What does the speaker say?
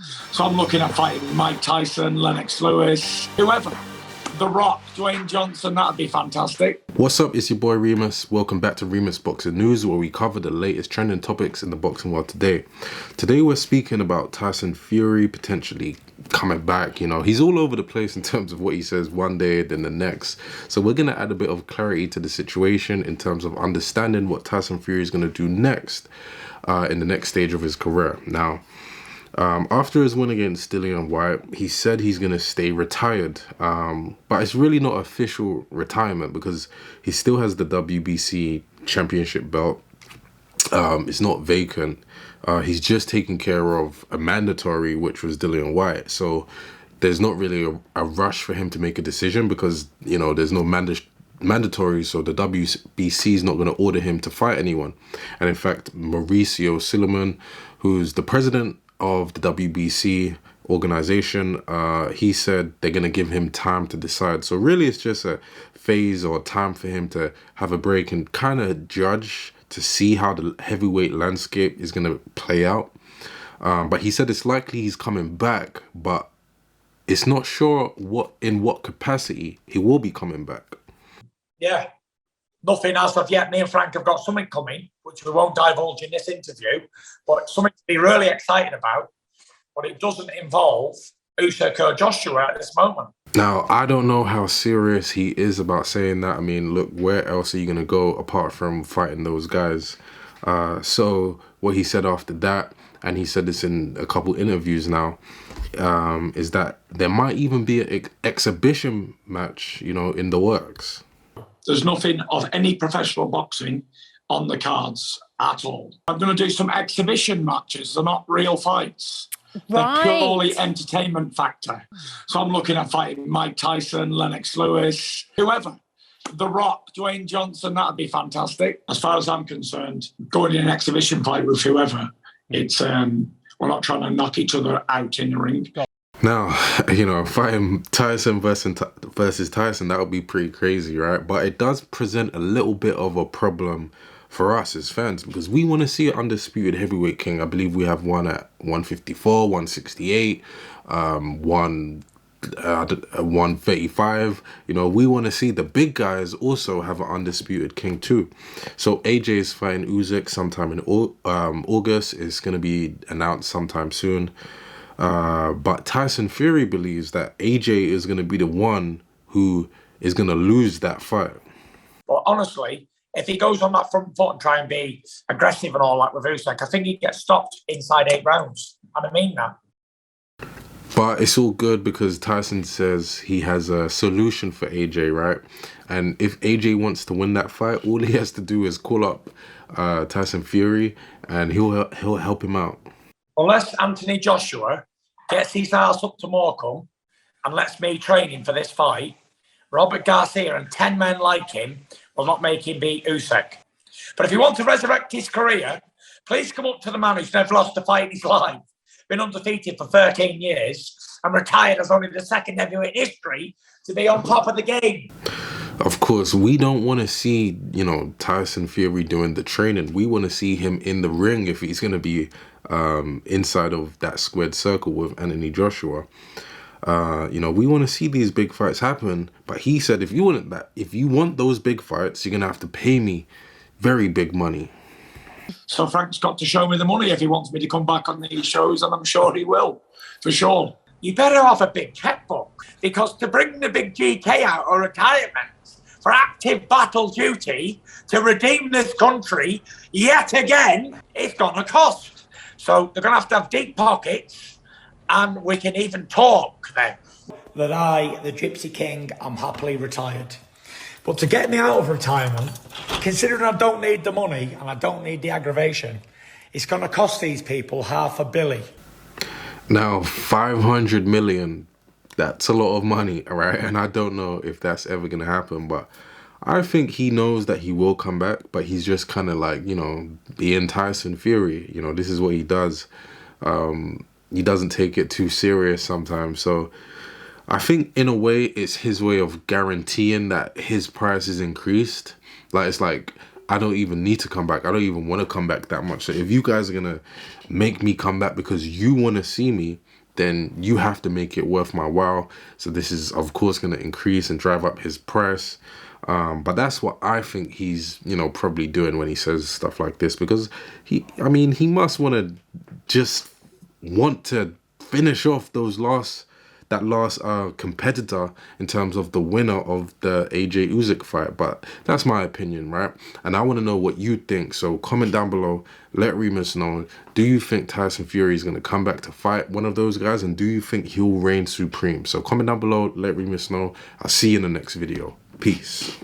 So I'm looking at fighting Mike Tyson, Lennox Lewis, whoever. The Rock, Dwayne Johnson, that'd be fantastic. What's up, it's your boy Reemus. Welcome back to Reemus Boxing News, where we cover the latest trending topics in the boxing world today. Today we're speaking about Tyson Fury potentially coming back. You know, he's all over the place in terms of what he says one day, then the next. So we're going to add a bit of clarity to the situation in terms of understanding what Tyson Fury is going to do next in the next stage of his career. Now, after his win against Dillian Whyte, he said he's going to stay retired. But it's really not official retirement because he still has the WBC championship belt. It's not vacant. He's just taking care of a mandatory, which was Dillian Whyte. So there's not really a rush for him to make a decision because, you know, there's no mandatory, so the WBC is not going to order him to fight anyone. And in fact, Mauricio Silliman, who's the president of the WBC organization, he said they're going to give him time to decide. So really it's just a phase or time for him to have a break and kind of judge to see how the heavyweight landscape is going to play out. But he said it's likely he's coming back, but it's not sure in what capacity he will be coming back. Yeah, nothing as of yet. Me and Frank have got something coming, which we won't divulge in this interview, but something to be really excited about. But it doesn't involve Usyk or Joshua at this moment. Now, I don't know how serious he is about saying that. I mean, look, where else are you going to go apart from fighting those guys? So what he said after that, and he said this in a couple interviews now, is that there might even be an exhibition match, you know, in the works. There's nothing of any professional boxing on the cards at all. I'm going to do some exhibition matches. They're not real fights. They're purely entertainment factor. So I'm looking at fighting Mike Tyson, Lennox Lewis, whoever. The Rock, Dwayne Johnson, that'd be fantastic. As far as I'm concerned, going in an exhibition fight with whoever, it's we're not trying to knock each other out in the ring. Now, you know, fighting Tyson versus Tyson, that would be pretty crazy, right? But it does present a little bit of a problem for us as fans because we want to see an undisputed heavyweight king. I believe we have one at 154, 168, 135. You know, we want to see the big guys also have an undisputed king too. So AJ is fighting Usyk sometime in August. It's going to be announced sometime soon. But Tyson Fury believes that AJ is going to be the one who is going to lose that fight. But honestly, if he goes on that front foot and try and be aggressive and all that with Usyk, I think he'd get stopped inside 8 rounds. And I mean that. But it's all good because Tyson says he has a solution for AJ, right? And if AJ wants to win that fight, all he has to do is call up Tyson Fury and he'll help him out. Unless Anthony Joshua gets his ass up to Morecambe and lets me train him for this fight, Robert Garcia and 10 men like him will not make him beat Usyk. But if you want to resurrect his career, please come up to the man who's never lost a fight in his life, been undefeated for 13 years, and retired as only the second heavyweight in history to be on top of the game. Of course, we don't want to see, you know, Tyson Fury doing the training. We want to see him in the ring if he's going to be inside of that squared circle with Anthony Joshua. You know, we want to see these big fights happen. But he said, if you want those big fights, you're going to have to pay me very big money. So Frank's got to show me the money if he wants me to come back on these shows, and I'm sure he will, for sure. You better have a big checkbook, because to bring the big GK out of retirement for active battle duty to redeem this country yet again, it's going to cost. So they're going to have deep pockets, and we can even talk then. That I, the Gypsy King, am happily retired. But to get me out of retirement, considering I don't need the money and I don't need the aggravation, it's going to cost these people $500 million. Now, 500 million, that's a lot of money, all right? And I don't know if that's ever going to happen, but I think he knows that he will come back, but he's just kind of like, you know, being Tyson Fury. You know, this is what he does. He doesn't take it too serious sometimes. So I think in a way it's his way of guaranteeing that his price is increased. Like, it's like, I don't even need to come back. I don't even want to come back that much. So if you guys are going to make me come back because you want to see me, then you have to make it worth my while. So this is, of course, going to increase and drive up his price. But that's what I think he's, you know, probably doing when he says stuff like this, because he must want to finish off that last competitor in terms of the winner of the AJ-Usyk fight. But that's my opinion, right? And I want to know what you think. So comment down below, let Reemus know. Do you think Tyson Fury is going to come back to fight one of those guys? And do you think he'll reign supreme? So comment down below, let Reemus know. I'll see you in the next video. Peace.